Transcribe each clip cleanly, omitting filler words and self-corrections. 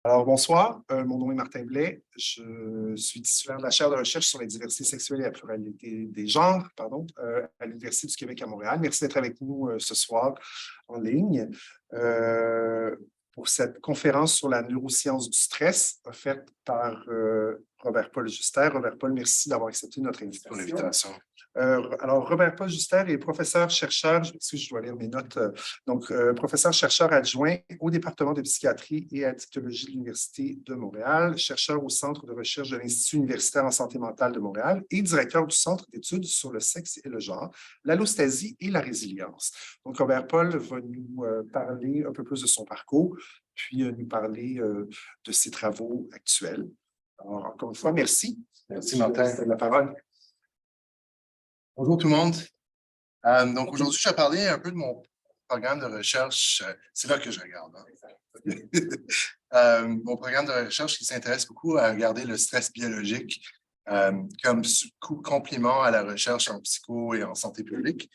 Alors, bonsoir, mon nom est Martin Blais. Je suis titulaire de la chaire de recherche sur la diversité sexuelle et la pluralité des genres, à l'Université du Québec à Montréal. Merci d'être avec nous ce soir en ligne pour cette conférence sur la neuroscience du stress offerte par Robert-Paul Juster. Robert-Paul, merci d'avoir accepté notre invitation. Pour l'invitation. Alors, Robert-Paul Juster est professeur-chercheur, je dois lire mes notes, professeur-chercheur adjoint au département de psychiatrie et addictologie de l'Université de Montréal, chercheur au Centre de recherche de l'Institut universitaire en santé mentale de Montréal et directeur du Centre d'études sur le sexe et le genre, l'allostasie et la résilience. Donc, Robert-Paul va nous parler un peu plus de son parcours, puis nous parler de ses travaux actuels. Alors, encore une fois, merci. Merci, Martin. C'est la parole. Bonjour tout le monde. Donc aujourd'hui, je vais parler un peu de mon programme de recherche. C'est là que je regarde. Mon programme de recherche qui s'intéresse beaucoup à regarder le stress biologique comme complément à la recherche en psycho et en santé publique.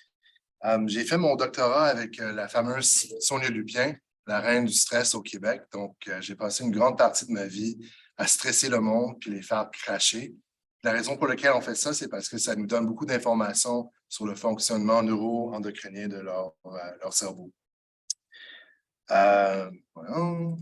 J'ai fait mon doctorat avec la fameuse Sonia Lupien, la reine du stress au Québec. Donc, j'ai passé une grande partie de ma vie à stresser le monde puis les faire cracher. La raison pour laquelle on fait ça, c'est parce que ça nous donne beaucoup d'informations sur le fonctionnement neuro-endocrinien de leur cerveau. Voilà. Donc,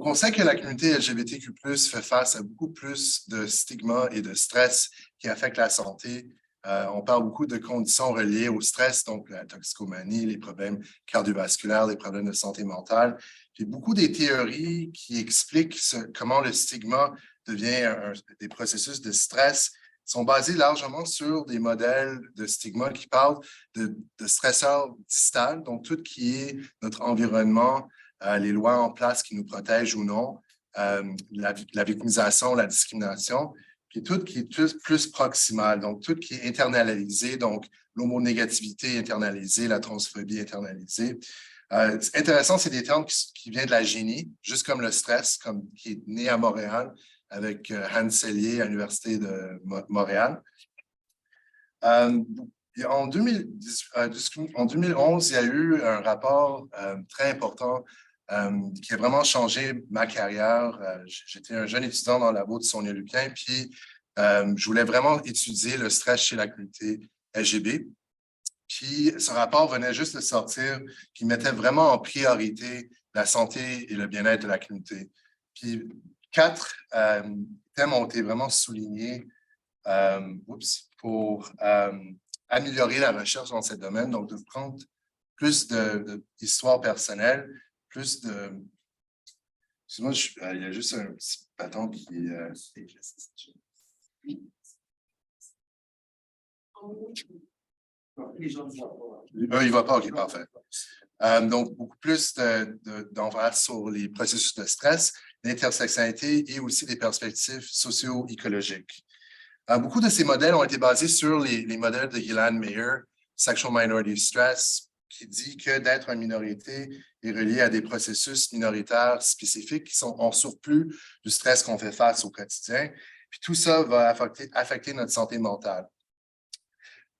on sait que la communauté LGBTQ+, fait face à beaucoup plus de stigmas et de stress qui affectent la santé. On parle beaucoup de conditions reliées au stress, donc la toxicomanie, les problèmes cardiovasculaires, les problèmes de santé mentale. Puis beaucoup des théories qui expliquent comment le stigma devient des processus de stress sont basées largement sur des modèles de stigma qui parlent de stresseurs distals, donc tout qui est notre environnement, les lois en place qui nous protègent ou non, la victimisation, la discrimination, puis tout qui est plus proximal, donc tout qui est internalisé, donc l'homonégativité internalisée, la transphobie internalisée. C'est intéressant, c'est des termes qui viennent de la génie, juste comme le stress, qui est né à Montréal avec Hans Selye à l'Université de Montréal. En 2011, il y a eu un rapport très important qui a vraiment changé ma carrière. J'étais un jeune étudiant dans le labo de Sonia Lupien, puis je voulais vraiment étudier le stress chez la communauté LGB. Puis ce rapport venait juste de sortir, qui mettait vraiment en priorité la santé et le bien-être de la communauté. Puis 4 thèmes ont été vraiment soulignés pour améliorer la recherche dans ce domaine, donc de prendre plus d'histoires personnelles, plus de... Excuse-moi, il y a juste un petit bâton qui... Les gens ne voient pas. Ils ne voient pas, OK, parfait. Donc, beaucoup plus d'emphase sur les processus de stress, l'intersectionnalité et aussi des perspectives socio-écologiques. Beaucoup de ces modèles ont été basés sur les modèles de Gillian Mayer, Sexual Minority Stress, qui dit que d'être une minorité est relié à des processus minoritaires spécifiques qui sont en surplus du stress qu'on fait face au quotidien. Puis tout ça va affecter notre santé mentale.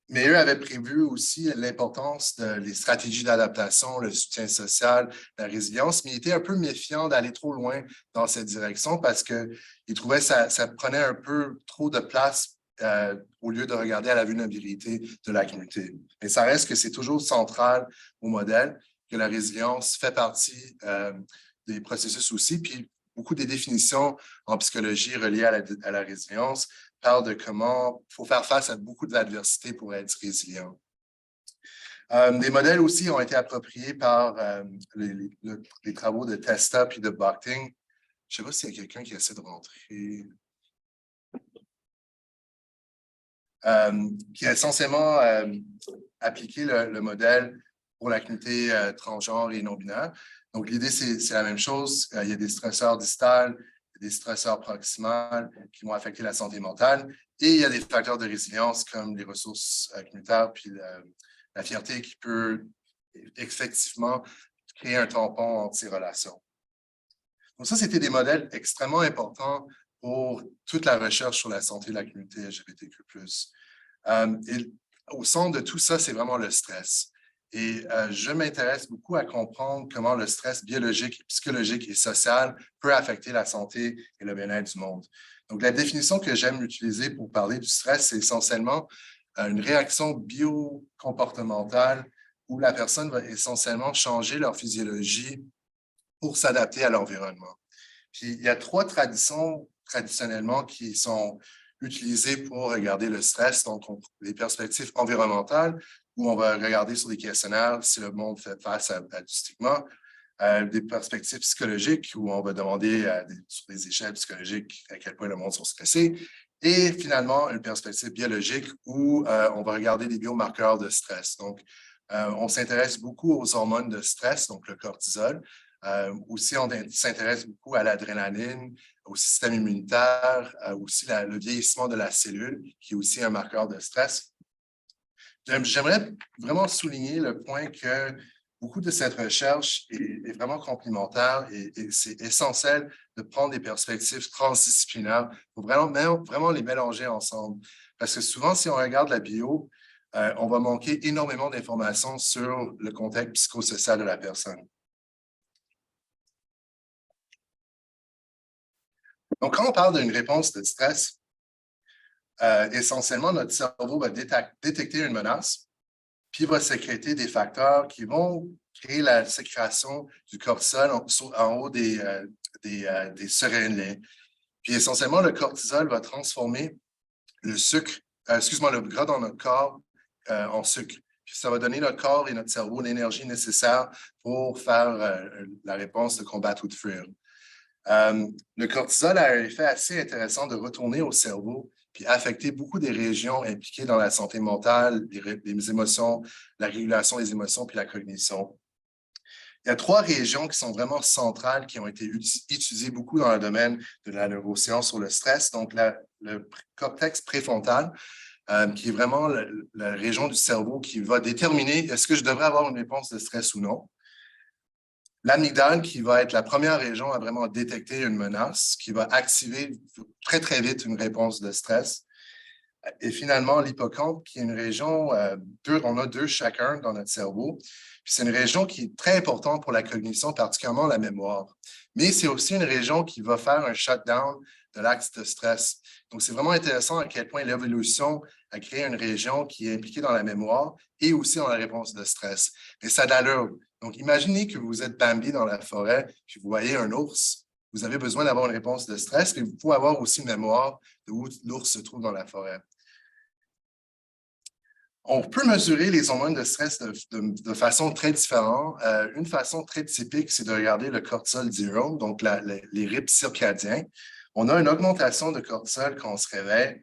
Mais eux avaient prévu aussi l'importance des stratégies d'adaptation, le soutien social, la résilience, mais ils étaient un peu méfiants d'aller trop loin dans cette direction parce qu'ils trouvaient que ça prenait un peu trop de place au lieu de regarder à la vulnérabilité de la communauté. Mais ça reste que c'est toujours central au modèle, que la résilience fait partie des processus aussi, puis beaucoup des définitions en psychologie reliées à la résilience parle de comment il faut faire face à beaucoup d'adversités pour être résilient. Des modèles aussi ont été appropriés par les travaux de Testa et de Bochting. Je ne sais pas s'il y a quelqu'un qui essaie de rentrer. Qui a essentiellement appliqué le modèle pour la communauté transgenre et non-binaire. Donc, l'idée, c'est la même chose. Il y a des stresseurs distals, des stresseurs proximales qui vont affecter la santé mentale. Et il y a des facteurs de résilience comme les ressources communautaires puis la fierté qui peut effectivement créer un tampon entre ces relations. Donc ça, c'était des modèles extrêmement importants pour toute la recherche sur la santé de la communauté LGBTQ+. Et au centre de tout ça, c'est vraiment le stress. Et je m'intéresse beaucoup à comprendre comment le stress biologique, psychologique et social peut affecter la santé et le bien-être du monde. Donc, la définition que j'aime utiliser pour parler du stress, c'est essentiellement une réaction biocomportementale où la personne va essentiellement changer leur physiologie pour s'adapter à l'environnement. Puis, il y a 3 traditions traditionnellement qui sont utilisées pour regarder le stress. Donc, les perspectives environnementales, où on va regarder sur des questionnaires si le monde fait face à du stigma. Des perspectives psychologiques, où on va demander sur des échelles psychologiques à quel point le monde sont stressés. Et finalement, une perspective biologique où on va regarder des biomarqueurs de stress. Donc, on s'intéresse beaucoup aux hormones de stress, donc le cortisol. Aussi, on s'intéresse beaucoup à l'adrénaline, au système immunitaire, aussi le vieillissement de la cellule, qui est aussi un marqueur de stress. J'aimerais vraiment souligner le point que beaucoup de cette recherche est vraiment complémentaire et c'est essentiel de prendre des perspectives transdisciplinaires pour vraiment les mélanger ensemble. Parce que souvent, si on regarde la bio, on va manquer énormément d'informations sur le contexte psychosocial de la personne. Donc, quand on parle d'une réponse de stress, essentiellement, notre cerveau va détecter une menace, puis va sécréter des facteurs qui vont créer la sécrétion du cortisol en haut des surrénaliens. Puis essentiellement, le cortisol va transformer le gras dans notre corps en sucre. Puis ça va donner notre corps et notre cerveau l'énergie nécessaire pour faire la réponse de combattre ou de fuir. Le cortisol a un effet assez intéressant de retourner au cerveau puis affecter beaucoup des régions impliquées dans la santé mentale, les émotions, la régulation des émotions puis la cognition. Il y a 3 régions qui sont vraiment centrales, qui ont été étudiées beaucoup dans le domaine de la neuroscience sur le stress. Donc, le cortex préfrontal, qui est vraiment la région du cerveau qui va déterminer est-ce que je devrais avoir une réponse de stress ou non. L'amygdale, qui va être la première région à vraiment détecter une menace, qui va activer très, très vite une réponse de stress. Et finalement, l'hippocampe, qui est une région, on a 2 chacun dans notre cerveau. Puis c'est une région qui est très importante pour la cognition, particulièrement la mémoire. Mais c'est aussi une région qui va faire un shutdown de l'axe de stress. Donc, c'est vraiment intéressant à quel point l'évolution a créé une région qui est impliquée dans la mémoire et aussi dans la réponse de stress. Mais ça a de l'allure. Donc, imaginez que vous êtes Bambi dans la forêt, puis vous voyez un ours. Vous avez besoin d'avoir une réponse de stress, mais vous pouvez avoir aussi une mémoire de où l'ours se trouve dans la forêt. On peut mesurer les hormones de stress de façon très différente. Une façon très typique, c'est de regarder le cortisol zero, donc les rythmes circadiens. On a une augmentation de cortisol quand on se réveille,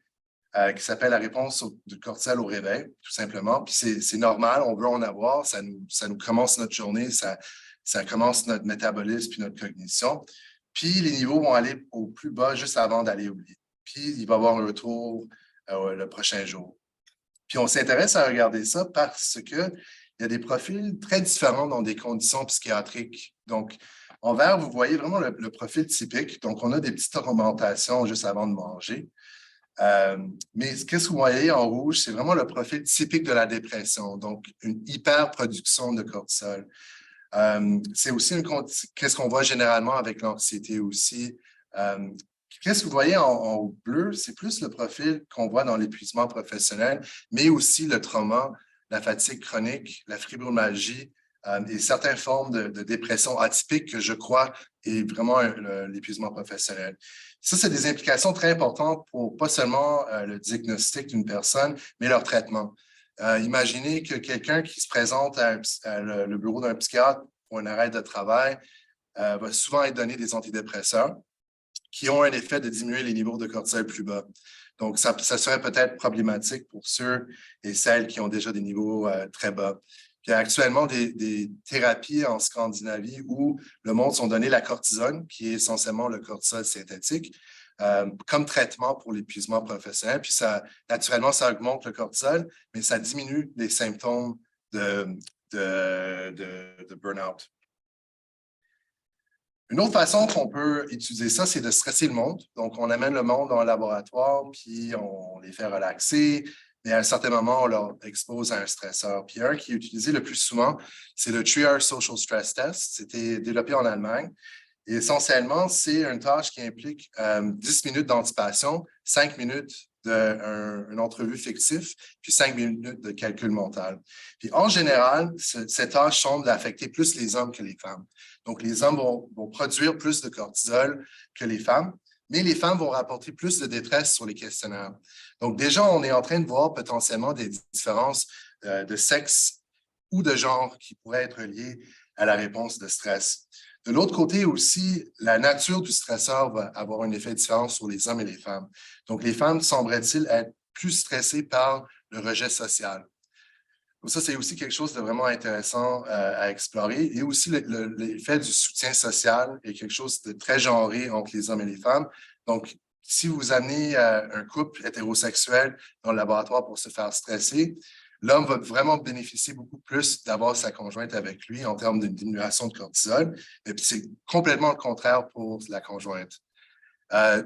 qui s'appelle la réponse du cortisol au réveil, tout simplement. Puis c'est normal, on veut en avoir, ça nous commence notre journée, ça commence notre métabolisme puis notre cognition. Puis les niveaux vont aller au plus bas juste avant d'aller au lit. Puis il va y avoir un retour le prochain jour. Puis on s'intéresse à regarder ça parce qu'il y a des profils très différents dans des conditions psychiatriques. Donc, en vert, vous voyez vraiment le profil typique. Donc, on a des petites augmentations juste avant de manger. Mais qu'est-ce que vous voyez en rouge? C'est vraiment le profil typique de la dépression, donc une hyperproduction de cortisol. C'est aussi qu'est-ce qu'on voit généralement avec l'anxiété aussi. Qu'est-ce que vous voyez en bleu? C'est plus le profil qu'on voit dans l'épuisement professionnel, mais aussi le trauma, la fatigue chronique, la fibromyalgie et certaines formes de dépression atypique que je crois est vraiment l'épuisement professionnel. Ça, c'est des implications très importantes pour pas seulement le diagnostic d'une personne, mais leur traitement. Imaginez que quelqu'un qui se présente à le bureau d'un psychiatre pour un arrêt de travail va souvent être donné des antidépresseurs qui ont un effet de diminuer les niveaux de cortisol plus bas. Donc, ça serait peut-être problématique pour ceux et celles qui ont déjà des niveaux très bas. Il y a actuellement des thérapies en Scandinavie où le monde sont donné la cortisone, qui est essentiellement le cortisol synthétique, comme traitement pour l'épuisement professionnel. Puis naturellement, ça augmente le cortisol, mais ça diminue les symptômes de burn-out. Une autre façon qu'on peut utiliser ça, c'est de stresser le monde. Donc, on amène le monde dans un laboratoire, puis on les fait relaxer, mais à un certain moment, on leur expose à un stresseur. Puis un qui est utilisé le plus souvent, c'est le Trier Social Stress Test. C'était développé en Allemagne. Et essentiellement, c'est une tâche qui implique 10 minutes d'anticipation, 5 minutes d'une entrevue fictive, puis 5 minutes de calcul mental. Puis en général, cette tâche semble affecter plus les hommes que les femmes. Donc, les hommes vont produire plus de cortisol que les femmes, mais les femmes vont rapporter plus de détresse sur les questionnaires. Donc, déjà, on est en train de voir potentiellement des différences de sexe ou de genre qui pourraient être liées à la réponse de stress. De l'autre côté aussi, la nature du stresseur va avoir un effet différent sur les hommes et les femmes. Donc, les femmes sembleraient-ils être plus stressées par le rejet social. Donc, ça, c'est aussi quelque chose de vraiment intéressant à explorer. Et aussi, l'effet du soutien social est quelque chose de très genré entre les hommes et les femmes. Donc, si vous amenez un couple hétérosexuel dans le laboratoire pour se faire stresser, l'homme va vraiment bénéficier beaucoup plus d'avoir sa conjointe avec lui en termes d'une diminution de cortisol. Et puis, c'est complètement le contraire pour la conjointe.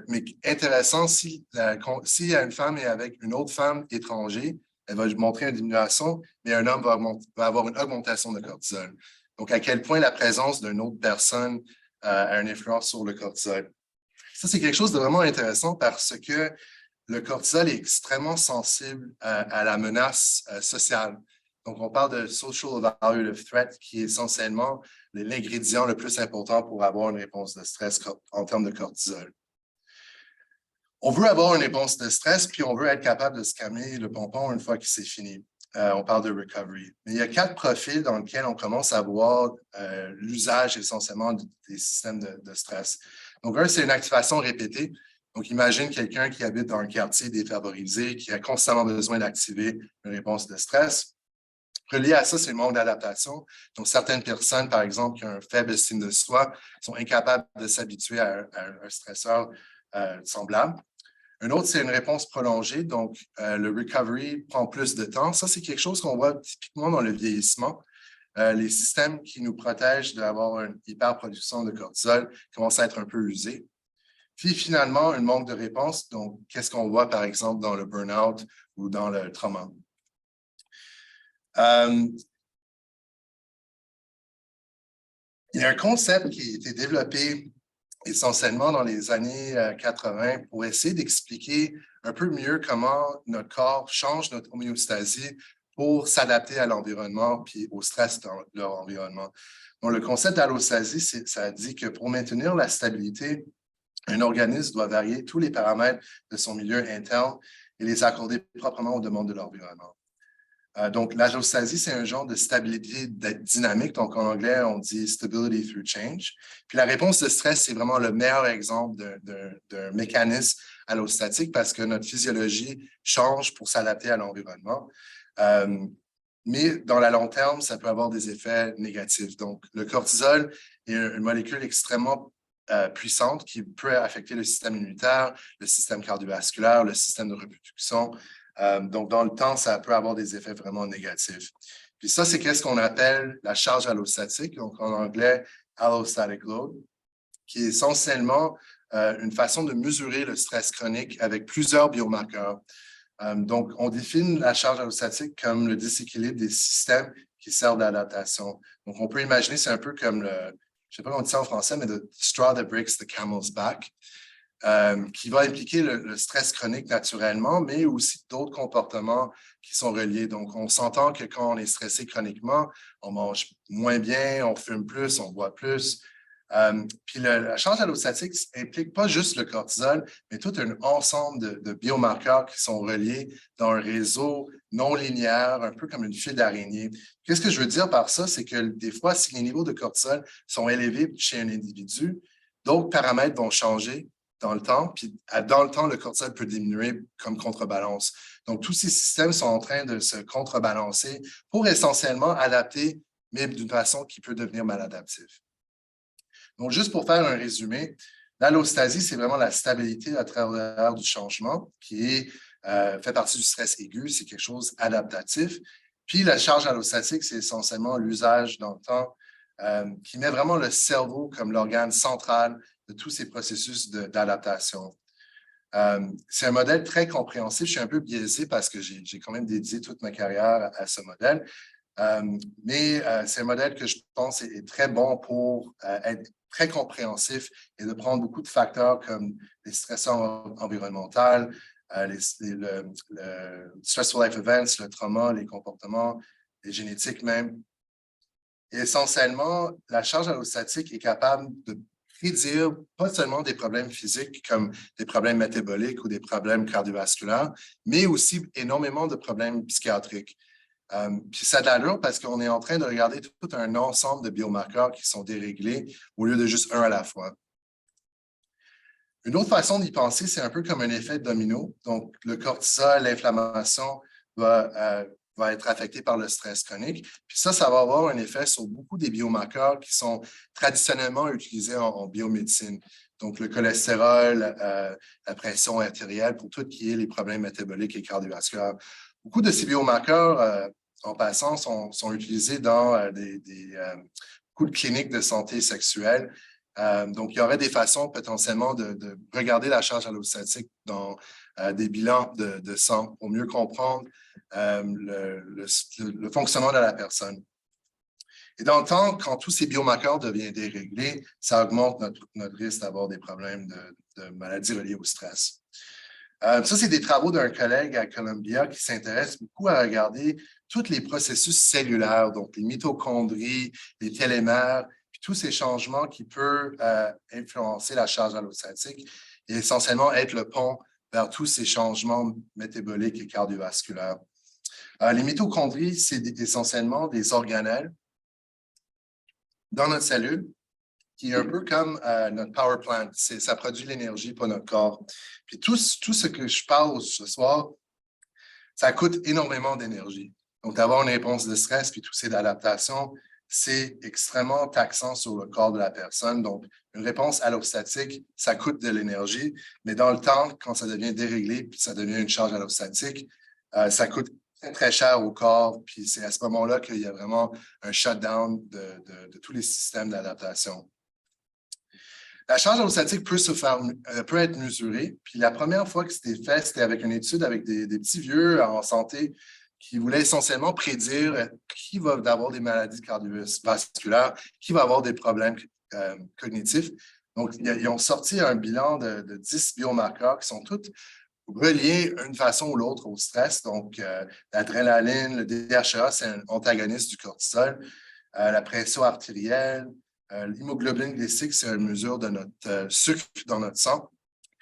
Mais intéressant, si une femme est avec une autre femme étrangère, elle va montrer une diminution, mais un homme va avoir une augmentation de cortisol. Donc, à quel point la présence d'une autre personne a une influence sur le cortisol. Ça, c'est quelque chose de vraiment intéressant parce que le cortisol est extrêmement sensible à la menace sociale. Donc, on parle de social evaluative threat, qui est essentiellement l'ingrédient le plus important pour avoir une réponse de stress en termes de cortisol. On veut avoir une réponse de stress, puis on veut être capable de se calmer le pompon une fois que c'est fini. On parle de recovery. Mais il y a 4 profils dans lesquels on commence à voir l'usage essentiellement des systèmes de stress. Donc, un, c'est une activation répétée. Donc, imagine quelqu'un qui habite dans un quartier défavorisé, qui a constamment besoin d'activer une réponse de stress. Relié à ça, c'est le manque d'adaptation. Donc, certaines personnes, par exemple, qui ont un faible estime de soi, sont incapables de s'habituer à un stresseur semblable. Un autre, c'est une réponse prolongée. Donc, le recovery prend plus de temps. Ça, c'est quelque chose qu'on voit typiquement dans le vieillissement. Les systèmes qui nous protègent d'avoir une hyperproduction de cortisol commencent à être un peu usés. Puis, finalement, un manque de réponse. Donc, qu'est-ce qu'on voit, par exemple, dans le burn-out ou dans le trauma? Il y a un concept qui a été développé essentiellement dans les années 80 pour essayer d'expliquer un peu mieux comment notre corps change notre homéostasie pour s'adapter à l'environnement puis au stress dans leur environnement. Donc, le concept d'allostasie, ça dit que pour maintenir la stabilité, un organisme doit varier tous les paramètres de son milieu interne et les accorder proprement aux demandes de l'environnement. Donc, l'allostasie, c'est un genre de stabilité dynamique. Donc, en anglais, on dit stability through change. Puis, la réponse de stress, c'est vraiment le meilleur exemple d'un mécanisme allostatique parce que notre physiologie change pour s'adapter à l'environnement. Mais dans la long terme, ça peut avoir des effets négatifs. Donc, le cortisol est une molécule extrêmement puissante qui peut affecter le système immunitaire, le système cardiovasculaire, le système de reproduction. Donc, dans le temps, ça peut avoir des effets vraiment négatifs. Puis ça, c'est qu'est-ce qu'on appelle la charge allostatique, donc en anglais, allostatic load, qui est essentiellement une façon de mesurer le stress chronique avec plusieurs biomarqueurs. Donc, on définit la charge allostatique comme le déséquilibre des systèmes qui servent d'adaptation. Donc, on peut imaginer, c'est un peu comme je ne sais pas comment on dit ça en français, mais the straw that breaks the camel's back. Qui va impliquer le stress chronique naturellement, mais aussi d'autres comportements qui sont reliés. Donc, on s'entend que quand on est stressé chroniquement, on mange moins bien, on fume plus, on boit plus. Puis la charge allostatique implique pas juste le cortisol, mais tout un ensemble de biomarqueurs qui sont reliés dans un réseau non linéaire, un peu comme une file d'araignée. Qu'est-ce que je veux dire par ça? C'est que des fois, si les niveaux de cortisol sont élevés chez un individu, d'autres paramètres vont changer dans le temps, puis dans le temps, le cortisol peut diminuer comme contrebalance. Donc, tous ces systèmes sont en train de se contrebalancer pour essentiellement adapter, mais d'une façon qui peut devenir maladaptive. Donc, juste pour faire un résumé, l'allostasie, c'est vraiment la stabilité à travers du changement qui fait partie du stress aigu, c'est quelque chose d'adaptatif. Puis, la charge allostatique, c'est essentiellement l'usage dans le temps qui met vraiment le cerveau comme l'organe central de tous ces processus d'adaptation. C'est un modèle très compréhensif. Je suis un peu biaisé parce que j'ai quand même dédié toute ma carrière à ce modèle. Mais c'est un modèle que je pense est très bon pour être très compréhensif et de prendre beaucoup de facteurs comme les stressors environnementaux, le stressful life events, le trauma, les comportements, les génétiques même. Et essentiellement, la charge allostatique est capable de prédire pas seulement des problèmes physiques comme des problèmes métaboliques ou des problèmes cardiovasculaires, mais aussi énormément de problèmes psychiatriques. Puis ça a de l'allure parce qu'on est en train de regarder tout un ensemble de biomarqueurs qui sont déréglés au lieu de juste un à la fois. Une autre façon d'y penser, c'est un peu comme un effet domino. Donc, le cortisol, l'inflammation va être affecté par le stress chronique. Puis ça va avoir un effet sur beaucoup des biomarqueurs qui sont traditionnellement utilisés en biomédecine. Donc, le cholestérol, la pression artérielle pour tout ce qui est les problèmes métaboliques et cardiovasculaires. Beaucoup de ces biomarqueurs, en passant, sont utilisés dans beaucoup de cliniques de santé sexuelle. Donc, il y aurait des façons potentiellement de regarder la charge allostatique dans des bilans de sang pour mieux comprendre le fonctionnement de la personne. Et dans le temps, quand tous ces biomarqueurs deviennent déréglés, ça augmente notre risque d'avoir des problèmes de maladies reliées au stress. Ça, c'est des travaux d'un collègue à Columbia qui s'intéresse beaucoup à regarder tous les processus cellulaires, donc les mitochondries, les télémères, puis tous ces changements qui peuvent influencer la charge allostatique et essentiellement être le pont vers tous ces changements métaboliques et cardiovasculaires. Les mitochondries, c'est essentiellement des organelles dans notre cellule qui est un peu comme notre power plant. Ça produit l'énergie pour notre corps. Puis tout ce que je parle ce soir, ça coûte énormément d'énergie. Donc, d'avoir une réponse de stress puis tous ces adaptations, c'est extrêmement taxant sur le corps de la personne. Donc, une réponse allostatique, ça coûte de l'énergie, mais dans le temps, quand ça devient déréglé puis ça devient une charge allostatique, ça coûte très, très cher au corps. Puis c'est à ce moment-là qu'il y a vraiment un shutdown de tous les systèmes d'adaptation. La charge allostatique peut être mesurée. Puis la première fois que c'était fait, c'était avec une étude avec des petits vieux en santé qui voulaient essentiellement prédire qui va avoir des maladies cardiovasculaires, qui va avoir des problèmes cognitifs. Donc, ils ont sorti un bilan de 10 biomarqueurs qui sont tous reliés d'une façon ou l'autre au stress. Donc, l'adrénaline, le DHEA, c'est un antagoniste du cortisol, la pression artérielle, l'hémoglobine glycique, c'est une mesure de notre sucre dans notre sang.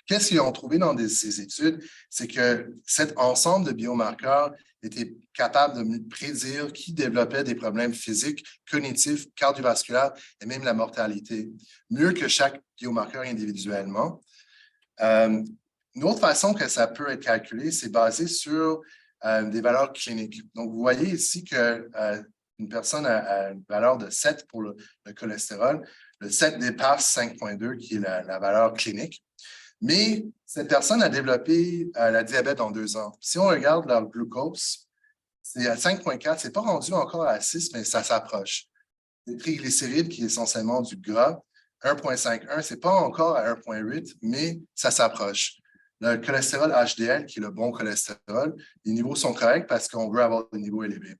Qu'est-ce qu'ils ont trouvé dans ces études? C'est que cet ensemble de biomarqueurs était capable de prédire qui développait des problèmes physiques, cognitifs, cardiovasculaires et même la mortalité, mieux que chaque biomarqueur individuellement. Une autre façon que ça peut être calculé, c'est basé sur des valeurs cliniques. Donc, vous voyez ici que une personne a une valeur de 7 pour le cholestérol. Le 7 dépasse 5,2 qui est la valeur clinique. Mais cette personne a développé la diabète en 2 ans. Si on regarde leur glucose, c'est à 5,4. Ce n'est pas rendu encore à 6, mais ça s'approche. Les triglycérides, qui est essentiellement du gras, 1,51, ce n'est pas encore à 1,8, mais ça s'approche. Le cholestérol HDL, qui est le bon cholestérol, les niveaux sont corrects parce qu'on veut avoir des niveaux élevés.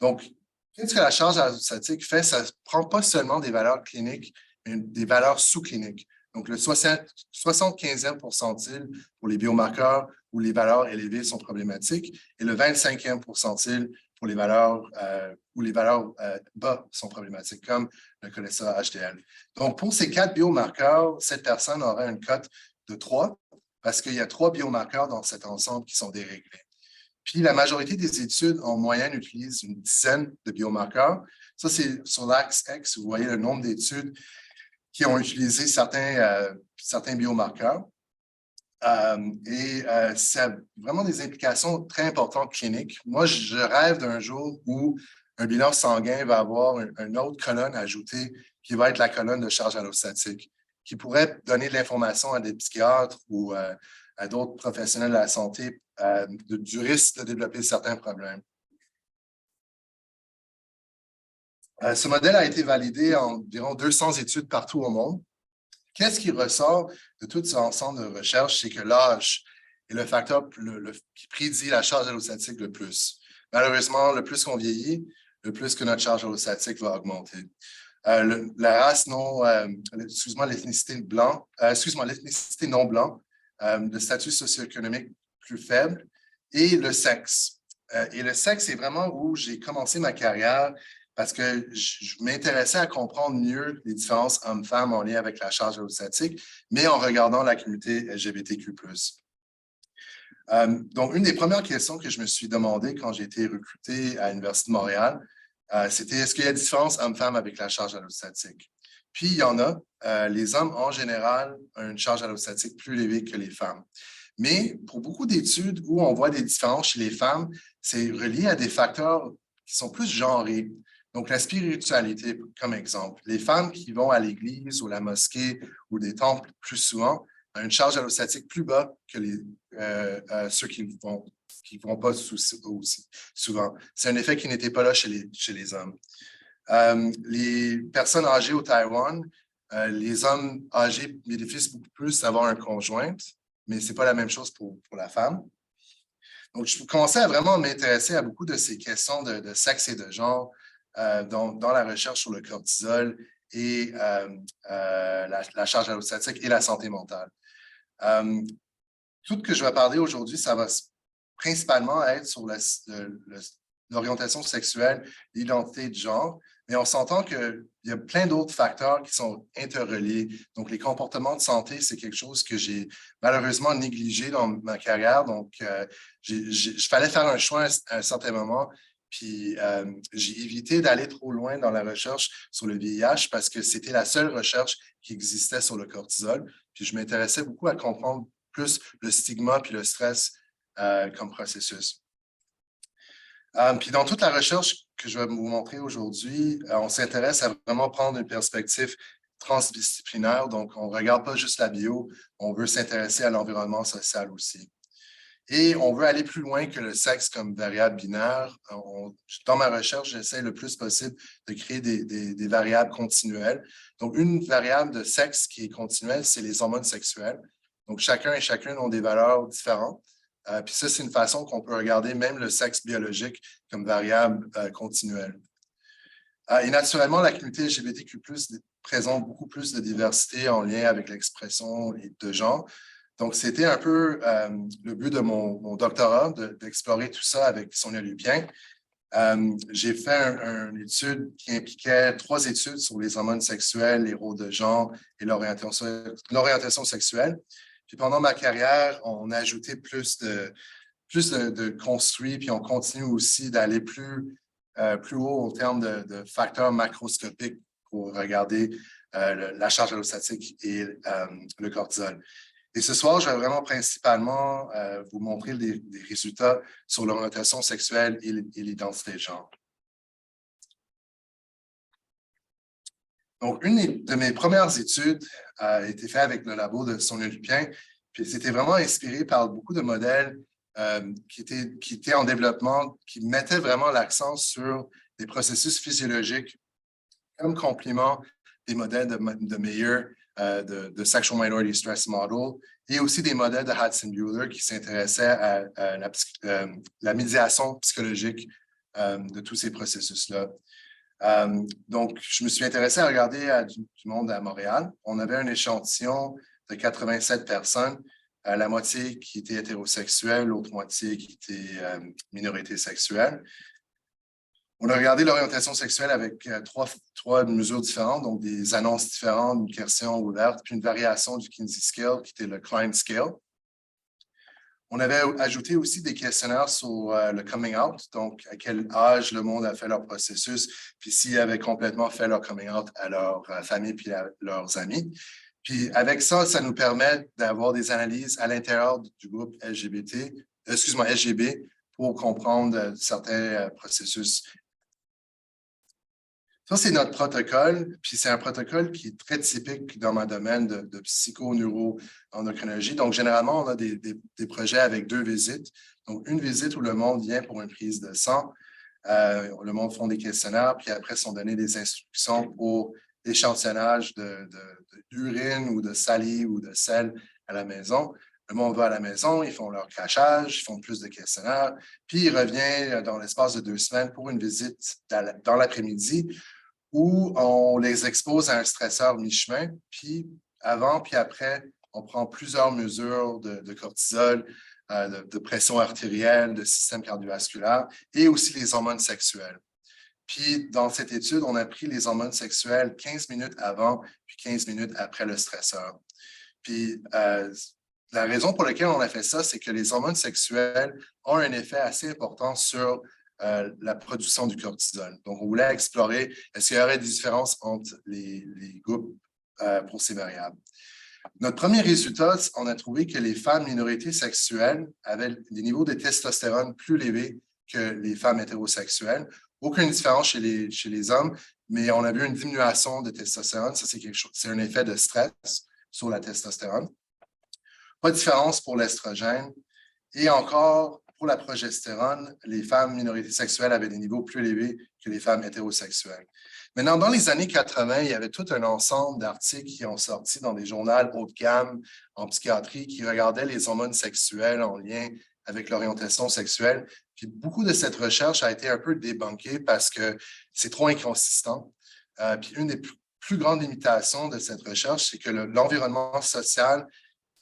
Donc, qu'est-ce que la charge allostatique fait? Ça ne prend pas seulement des valeurs cliniques, mais des valeurs sous-cliniques. Donc, le 75e pourcentile pour les biomarqueurs où les valeurs élevées sont problématiques et le 25e pourcentile pour les valeurs où les valeurs bas sont problématiques, comme le cholestérol HDL. Donc, pour ces 4 biomarqueurs, cette personne aura une cote de 3 parce qu'il y a 3 biomarqueurs dans cet ensemble qui sont déréglés. Puis, la majorité des études, en moyenne, utilisent une dizaine de biomarqueurs. Ça, c'est sur l'axe X, vous voyez le nombre d'études qui ont utilisé certains biomarqueurs. Ça a vraiment des implications très importantes cliniques. Moi, je rêve d'un jour où un bilan sanguin va avoir une autre colonne ajoutée qui va être la colonne de charge allostatique, qui pourrait donner de l'information à des psychiatres ou à d'autres professionnels de la santé du risque de développer certains problèmes. Ce modèle a été validé en environ 200 études partout au monde. qu'est-ce qui ressort de tout cet ensemble de recherches, c'est que l'âge est le facteur qui prédit la charge allostatique le plus. Malheureusement, le plus qu'on vieillit, le plus que notre charge allostatique va augmenter. La race non, l'ethnicité l'ethnicité non blanc, le statut socio-économique plus faible et le sexe. Et le sexe, c'est vraiment où j'ai commencé ma carrière parce que je m'intéressais à comprendre mieux les différences hommes-femmes en lien avec la charge allostatique, mais en regardant la communauté LGBTQ+. Donc, une des premières questions que je me suis demandé quand j'ai été recruté à l'Université de Montréal, c'était est-ce qu'il y a des différences hommes-femmes avec la charge allostatique? Puis, il y en a. Les hommes, en général, ont une charge allostatique plus élevée que les femmes. Mais pour beaucoup d'études où on voit des différences chez les femmes, c'est relié à des facteurs qui sont plus genrés. Donc, la spiritualité, comme exemple. Les femmes qui vont à l'église ou à la mosquée ou des temples plus souvent ont une charge allostatique plus bas que ceux qui ne vont pas aussi souvent. C'est un effet qui n'était pas là chez les hommes. Les personnes âgées au Taïwan, les hommes âgés bénéficient beaucoup plus d'avoir un conjoint, mais ce n'est pas la même chose pour la femme. Donc, je commençais à vraiment m'intéresser à beaucoup de ces questions de sexe et de genre dans la recherche sur le cortisol et la charge allostatique et la santé mentale. Tout ce que je vais parler aujourd'hui, ça va principalement être sur l'orientation sexuelle, l'identité de genre, mais on s'entend qu'il y a plein d'autres facteurs qui sont interreliés. Donc, les comportements de santé, c'est quelque chose que j'ai malheureusement négligé dans ma carrière. Donc, il fallait faire un choix à un certain moment. Puis, j'ai évité d'aller trop loin dans la recherche sur le VIH parce que c'était la seule recherche qui existait sur le cortisol. Puis, je m'intéressais beaucoup à comprendre plus le stigma puis le stress comme processus. Puis dans toute la recherche que je vais vous montrer aujourd'hui, on s'intéresse à vraiment prendre une perspective transdisciplinaire. Donc, on ne regarde pas juste la bio, on veut s'intéresser à l'environnement social aussi. Et on veut aller plus loin que le sexe comme variable binaire. Dans ma recherche, j'essaie le plus possible de créer des variables continuelles. Donc, une variable de sexe qui est continuelle, c'est les hormones sexuelles. Donc, chacun et chacune ont des valeurs différentes. Puis ça, c'est une façon qu'on peut regarder même le sexe biologique comme variable continuelle. Et naturellement, la communauté LGBTQ+, présente beaucoup plus de diversité en lien avec l'expression de genre. Donc, c'était un peu le but de mon doctorat, d'explorer tout ça avec Sonia Lupien. J'ai fait une étude qui impliquait 3 études sur les hormones sexuelles, les rôles de genre et l'orientation sexuelle. Puis pendant ma carrière, on a ajouté plus de construits, puis on continue aussi d'aller plus haut en termes de facteurs macroscopiques pour regarder la charge allostatique et le cortisol. Et ce soir, je vais vraiment principalement vous montrer des résultats sur l'orientation sexuelle et l'identité de genre. Donc, une de mes premières études a été faite avec le labo de Sonia Lupien, puis c'était vraiment inspiré par beaucoup de modèles qui étaient en développement, qui mettaient vraiment l'accent sur des processus physiologiques comme complément des modèles de Meyer, de Sexual Minority Stress Model, et aussi des modèles de Hudson-Buehler qui s'intéressaient à la médiation psychologique de tous ces processus-là. Donc, je me suis intéressé à regarder du monde à Montréal. On avait un échantillon de 87 personnes, la moitié qui était hétérosexuelle, l'autre moitié qui était minorité sexuelle. On a regardé l'orientation sexuelle avec trois mesures différentes, donc des annonces différentes, une question ouverte, puis une variation du Kinsey Scale, qui était le Klein Scale. On avait ajouté aussi des questionnaires sur le coming out, donc à quel âge le monde a fait leur processus, puis s'ils avaient complètement fait leur coming out à leur famille puis à leurs amis. Puis avec ça, ça nous permet d'avoir des analyses à l'intérieur du groupe LGB, pour comprendre certains processus. Ça, c'est notre protocole, puis c'est un protocole qui est très typique dans mon domaine de psycho-neuro-endocrinologie. Donc, généralement, on a des projets avec 2 visites. Donc, une visite où le monde vient pour une prise de sang, le monde font des questionnaires, puis après, sont données des instructions pour d'échantillonnage d'urine ou de salive ou de sel à la maison. Le monde va à la maison, ils font leur crachage, ils font plus de questionnaires, puis il revient dans l'espace de 2 semaines pour une visite dans l'après-midi où on les expose à un stresseur mi-chemin, puis avant, puis après, on prend plusieurs mesures de cortisol, de pression artérielle, de système cardiovasculaire et aussi les hormones sexuelles. Puis, dans cette étude, on a pris les hormones sexuelles 15 minutes avant puis 15 minutes après le stresseur. Puis, la raison pour laquelle on a fait ça, c'est que les hormones sexuelles ont un effet assez important sur la production du cortisol. Donc, on voulait explorer est-ce qu'il y aurait des différences entre les groupes pour ces variables. Notre premier résultat, on a trouvé que les femmes minorités sexuelles avaient des niveaux de testostérone plus élevés que les femmes hétérosexuelles. Aucune différence chez les hommes, mais on a vu une diminution de testostérone. Ça, c'est un effet de stress sur la testostérone. Pas de différence pour l'estrogène. Et encore, pour la progestérone, les femmes minorités sexuelles avaient des niveaux plus élevés que les femmes hétérosexuelles. Maintenant, dans les années 80, il y avait tout un ensemble d'articles qui ont sorti dans des journaux haut de gamme en psychiatrie qui regardaient les hormones sexuelles en lien avec l'orientation sexuelle. Puis beaucoup de cette recherche a été un peu débunkée parce que c'est trop inconsistant. Puis une des plus grandes limitations de cette recherche, c'est que l'environnement social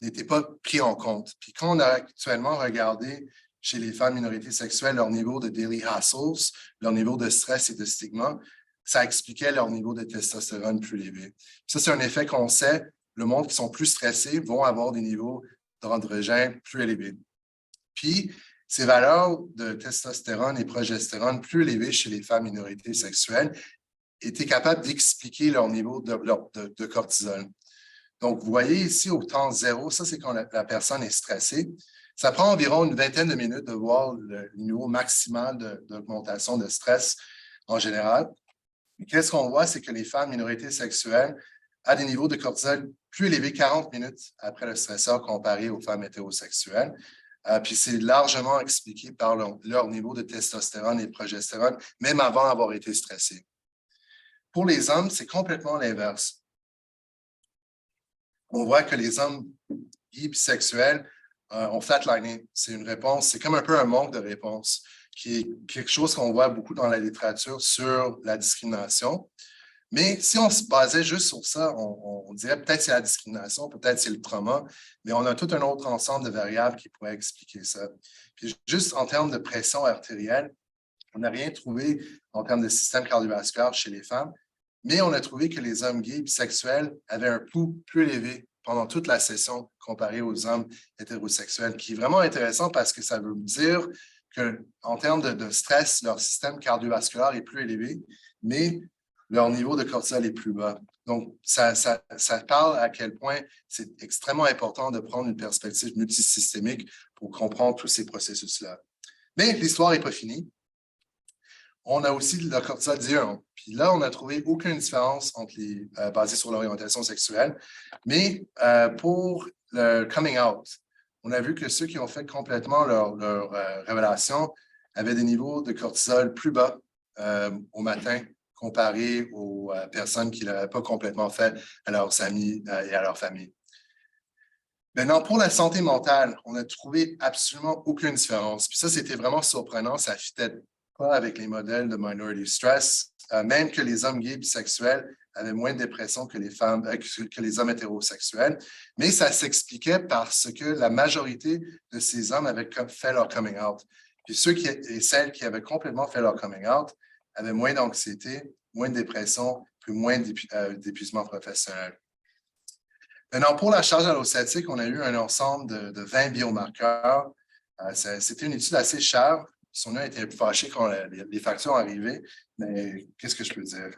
n'était pas pris en compte. Puis quand on a actuellement regardé chez les femmes minorités sexuelles leur niveau de daily hassles, leur niveau de stress et de stigma, ça expliquait leur niveau de testostérone plus élevé. Ça, c'est un effet qu'on sait. Le monde qui sont plus stressés vont avoir des niveaux d'androgène plus élevés. Puis, ces valeurs de testostérone et progestérone plus élevées chez les femmes minorités sexuelles étaient capables d'expliquer leur niveau de cortisol. Donc, vous voyez ici au temps 0, ça, c'est quand la personne est stressée. Ça prend environ une vingtaine de minutes de voir le niveau maximal d'augmentation de stress en général. Qu'est-ce qu'on voit, c'est que les femmes minorités sexuelles ont des niveaux de cortisol plus élevés 40 minutes après le stresseur comparé aux femmes hétérosexuelles. Puis c'est largement expliqué par leur niveau de testostérone et de progestérone, même avant d'avoir été stressés. Pour les hommes, c'est complètement l'inverse. On voit que les hommes gays bisexuels ont flatliné. C'est une réponse, c'est comme un peu un manque de réponse, qui est quelque chose qu'on voit beaucoup dans la littérature sur la discrimination. Mais si on se basait juste sur ça, on dirait peut-être c'est la discrimination, peut-être c'est le trauma, mais on a tout un autre ensemble de variables qui pourraient expliquer ça. Puis juste en termes de pression artérielle, on n'a rien trouvé en termes de système cardiovasculaire chez les femmes, mais on a trouvé que les hommes gays bisexuels avaient un pouls plus élevé pendant toute la session comparé aux hommes hétérosexuels, qui est vraiment intéressant parce que ça veut dire qu'en termes de stress, leur système cardiovasculaire est plus élevé, mais leur niveau de cortisol est plus bas. Donc, ça parle à quel point c'est extrêmement important de prendre une perspective multisystémique pour comprendre tous ces processus-là. Mais l'histoire n'est pas finie. On a aussi le cortisol diurne. Puis là, on n'a trouvé aucune différence entre basée sur l'orientation sexuelle. Mais pour le coming out, on a vu que ceux qui ont fait complètement leur révélation avaient des niveaux de cortisol plus bas au matin comparé aux personnes qui ne l'avaient pas complètement fait à leurs amis et à leur famille. Maintenant, pour la santé mentale, on n'a trouvé absolument aucune différence. Puis ça, c'était vraiment surprenant. Ça ne fitait pas avec les modèles de minority stress, même que les hommes gays bisexuels avaient moins de dépression que les hommes hétérosexuels. Mais ça s'expliquait parce que la majorité de ces hommes avaient fait leur coming out. Puis ceux et celles qui avaient complètement fait leur coming out avaient moins d'anxiété, moins de dépression, puis moins d'épuisement professionnel. Maintenant, pour la charge allostatique, on a eu un ensemble de 20 biomarqueurs. C'était une étude assez chère. Son nom était fâché quand les factures arrivaient, mais qu'est-ce que je peux dire?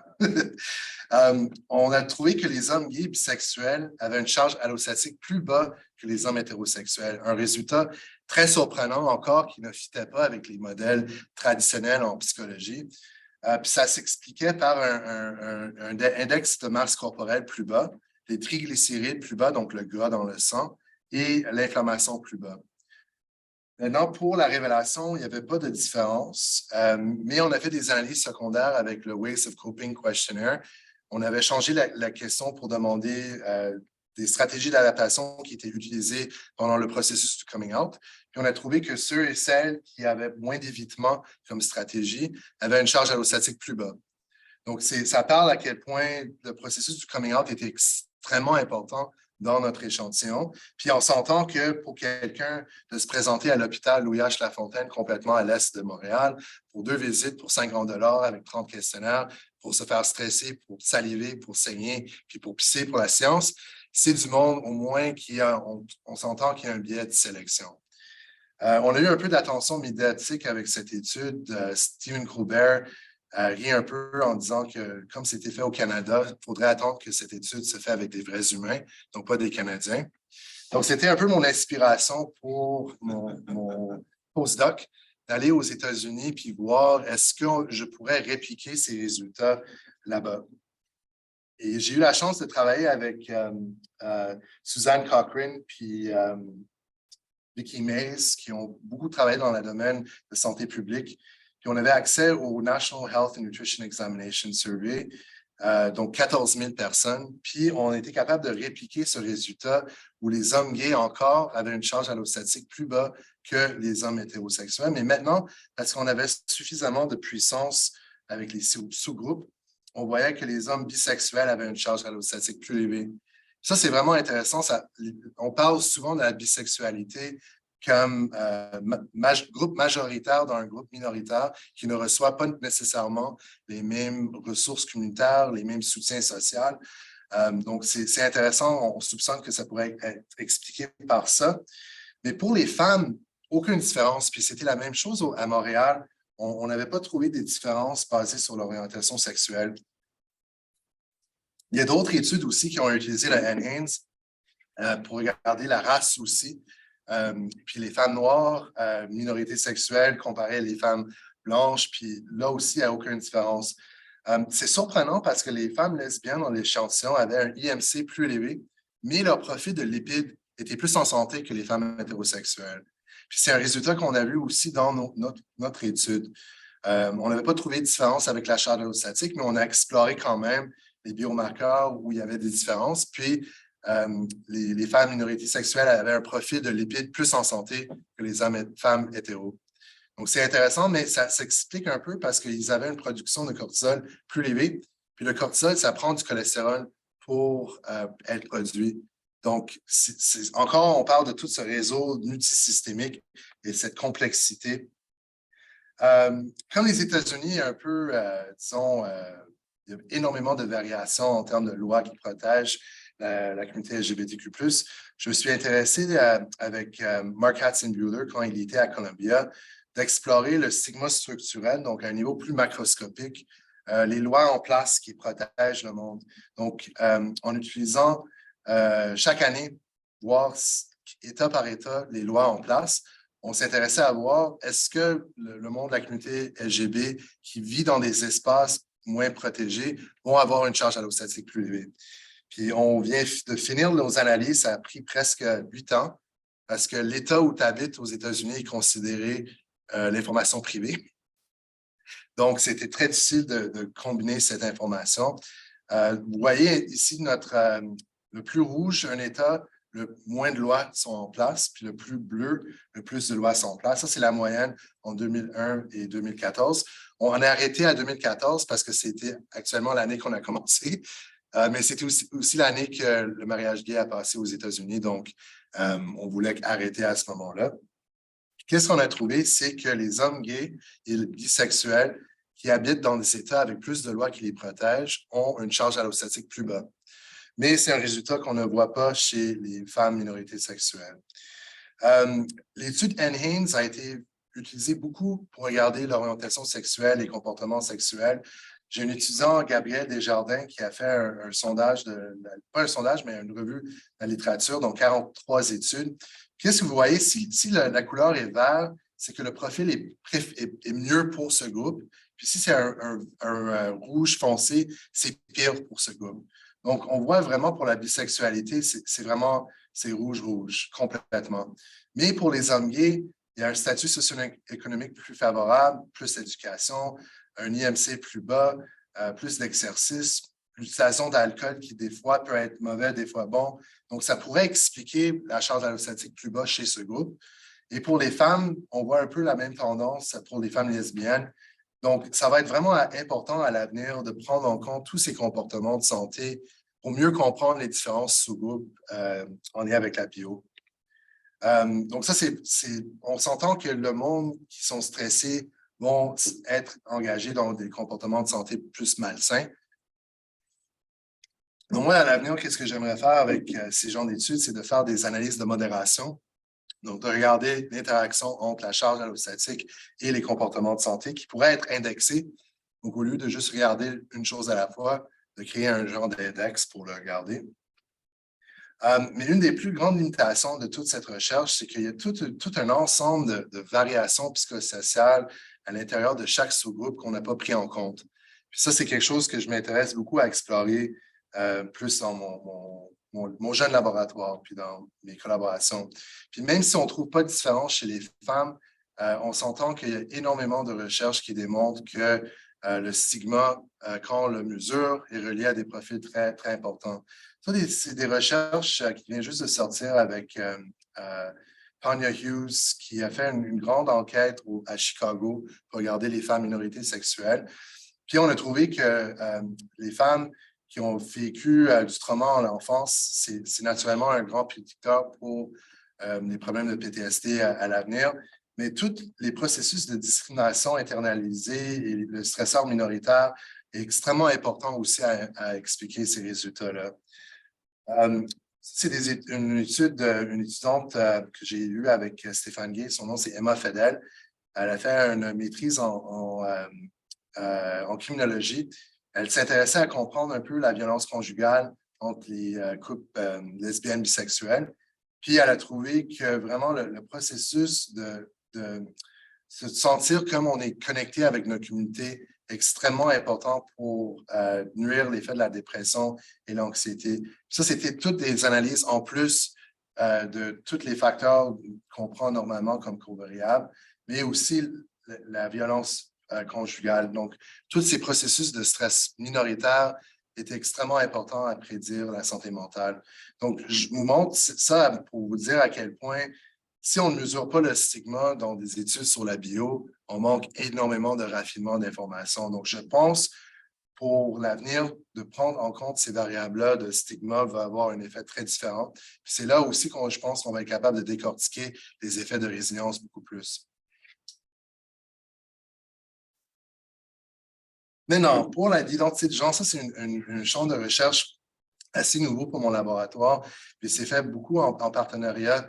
On a trouvé que les hommes gays bisexuels avaient une charge allostatique plus bas que les hommes hétérosexuels. Un résultat très surprenant encore qui ne fitait pas avec les modèles traditionnels en psychologie. Puis ça s'expliquait par un index de masse corporelle plus bas, les triglycérides plus bas, donc le gras dans le sang, et l'inflammation plus bas. Maintenant, pour la révélation, il n'y avait pas de différence, mais on a fait des analyses secondaires avec le Ways of Coping Questionnaire on avait changé la question pour demander des stratégies d'adaptation qui étaient utilisées pendant le processus du coming out. Puis on a trouvé que ceux et celles qui avaient moins d'évitement comme stratégie avaient une charge allostatique plus bas. Donc, ça parle à quel point le processus du coming out était extrêmement important dans notre échantillon. Puis on s'entend que pour quelqu'un de se présenter à l'hôpital Louis H. Lafontaine, complètement à l'est de Montréal, pour 2 visites pour 50 $ avec 30 questionnaires, pour se faire stresser, pour saliver, pour saigner, puis pour pisser pour la science, c'est du monde au moins on s'entend qu'il y a un biais de sélection. On a eu un peu d'attention médiatique avec cette étude. Stephen Colbert rit un peu en disant que, comme c'était fait au Canada, il faudrait attendre que cette étude se fait avec des vrais humains, donc pas des Canadiens. Donc, c'était un peu mon inspiration pour mon postdoc, d'aller aux États-Unis puis voir est-ce que je pourrais répliquer ces résultats là-bas. Et j'ai eu la chance de travailler avec Suzanne Cochrane puis Vicky Mays, qui ont beaucoup travaillé dans le domaine de santé publique. Puis on avait accès au National Health and Nutrition Examination Survey, donc 14 000 personnes. Puis on était capable de répliquer ce résultat où les hommes gays encore avaient une charge allostatique plus bas que les hommes hétérosexuels. Mais maintenant, parce qu'on avait suffisamment de puissance avec les sous-groupes, on voyait que les hommes bisexuels avaient une charge allostatique plus élevée. Ça, c'est vraiment intéressant. On parle souvent de la bisexualité comme groupe majoritaire dans un groupe minoritaire qui ne reçoit pas nécessairement les mêmes ressources communautaires, les mêmes soutiens sociaux. Donc, c'est intéressant. On soupçonne que ça pourrait être expliqué par ça. Mais pour les femmes, aucune différence. Puis c'était la même chose à Montréal. On n'avait pas trouvé des différences basées sur l'orientation sexuelle. Il y a d'autres études aussi qui ont utilisé le NHANES pour regarder la race aussi. Puis les femmes noires, minorités sexuelles, comparées les femmes blanches, puis là aussi, il n'y a aucune différence. C'est surprenant parce que les femmes lesbiennes dans l'échantillon avaient un IMC plus élevé, mais leur profil de lipides était plus en santé que les femmes hétérosexuelles. Puis c'est un résultat qu'on a vu aussi dans notre étude. On n'avait pas trouvé de différence avec la charge allostatique, mais on a exploré quand même les biomarqueurs où il y avait des différences. Puis, les femmes minorités sexuelles avaient un profil de lipides plus en santé que les hommes et femmes hétéros. Donc, c'est intéressant, mais ça s'explique un peu parce qu'ils avaient une production de cortisol plus élevée. Puis le cortisol, ça prend du cholestérol pour être produit. Donc, encore, on parle de tout ce réseau multisystémique et cette complexité. Comme les États-Unis, un peu, disons, il y a énormément de variations en termes de lois qui protègent la communauté LGBTQ+. Je me suis intéressé avec Mark Hatzenbuehler, quand il était à Columbia, d'explorer le stigma structurel, donc à un niveau plus macroscopique, les lois en place qui protègent le monde. Donc, en utilisant chaque année, voir État par État les lois en place, on s'intéressait à voir est-ce que le monde de la communauté LGB qui vit dans des espaces moins protégés vont avoir une charge allostatique plus élevée. Puis on vient de finir nos analyses, ça a pris presque 8 ans parce que l'État où tu habites aux États-Unis est considéré l'information privée. Donc, c'était très difficile de combiner cette information. Vous voyez ici le plus rouge, un État, le moins de lois sont en place, puis le plus bleu, le plus de lois sont en place. Ça, c'est la moyenne en 2001 et 2014. On en a arrêté à 2014 parce que c'était actuellement l'année qu'on a commencé, mais c'était aussi l'année que le mariage gay a passé aux États-Unis, donc on voulait arrêter à ce moment-là. Qu'est-ce qu'on a trouvé? C'est que les hommes gays et les bisexuels qui habitent dans des États avec plus de lois qui les protègent ont une charge allostatique plus bas. Mais c'est un résultat qu'on ne voit pas chez les femmes minorités sexuelles. L'étude NHANES a été utilisée beaucoup pour regarder l'orientation sexuelle et comportements sexuels. J'ai un étudiant, Gabriel Desjardins, qui a fait un sondage, pas un sondage, mais une revue de la littérature, donc 43 études. Qu'est-ce que vous voyez? Si la couleur est vert, c'est que le profil est mieux pour ce groupe. Puis si c'est un rouge foncé, c'est pire pour ce groupe. Donc, on voit vraiment pour la bisexualité, c'est rouge-rouge, complètement. Mais pour les hommes gays, il y a un statut socio-économique plus favorable, plus d'éducation, un IMC plus bas, plus d'exercice, l'utilisation d'alcool qui, des fois, peut être mauvais, des fois bon. Donc, ça pourrait expliquer la charge allostatique plus bas chez ce groupe. Et pour les femmes, on voit un peu la même tendance pour les femmes lesbiennes. Donc, ça va être vraiment important à l'avenir de prendre en compte tous ces comportements de santé pour mieux comprendre les différences sous-groupes en lien avec la bio. Donc, ça, on s'entend que le monde qui sont stressés vont être engagés dans des comportements de santé plus malsains. Donc, moi, à l'avenir, qu'est-ce que j'aimerais faire avec ces genres d'études, c'est de faire des analyses de modération. Donc, de regarder l'interaction entre la charge allostatique et les comportements de santé qui pourraient être indexés. Donc, au lieu de juste regarder une chose à la fois, de créer un genre d'index pour le regarder. Mais une des plus grandes limitations de toute cette recherche, c'est qu'il y a tout un ensemble de variations psychosociales à l'intérieur de chaque sous-groupe qu'on n'a pas pris en compte. Puis ça, c'est quelque chose que je m'intéresse beaucoup à explorer plus dans mon jeune laboratoire, puis dans mes collaborations. Puis même si on ne trouve pas de différence chez les femmes, on s'entend qu'il y a énormément de recherches qui démontrent que le stigma, quand on le mesure, est relié à des profils très, très importants. Ça, c'est des recherches qui viennent juste de sortir avec Tanya Hughes, qui a fait une grande enquête à Chicago pour regarder les femmes minorités sexuelles. Puis on a trouvé que les femmes qui ont vécu du trauma en enfance, c'est naturellement un grand prédicteur pour les problèmes de PTSD à l'avenir. Mais tous les processus de discrimination internalisée et le stresseur minoritaire est extrêmement important aussi à expliquer ces résultats-là. C'est une étudiante que j'ai eue avec Stéphane Gay, son nom c'est Emma Fedel. Elle a fait une maîtrise en criminologie. Elle s'intéressait à comprendre un peu la violence conjugale entre les couples lesbiennes bisexuelles. Puis elle a trouvé que vraiment le processus de se sentir comme on est connecté avec notre communauté est extrêmement important pour nuire l'effet de la dépression et l'anxiété. Ça, c'était toutes des analyses en plus de tous les facteurs qu'on prend normalement comme covariables, mais aussi la violence conjugale. Donc, tous ces processus de stress minoritaire étaient extrêmement importants à prédire la santé mentale. Donc, je vous montre ça pour vous dire à quel point si on ne mesure pas le stigma dans des études sur la bio, on manque énormément de raffinement d'informations. Donc, je pense pour l'avenir, de prendre en compte ces variables-là de stigma va avoir un effet très différent. C'est là aussi je pense qu'on va être capable de décortiquer les effets de résilience beaucoup plus. Maintenant, pour l'identité de genre, ça, c'est un champ de recherche assez nouveau pour mon laboratoire. Puis c'est fait beaucoup en partenariat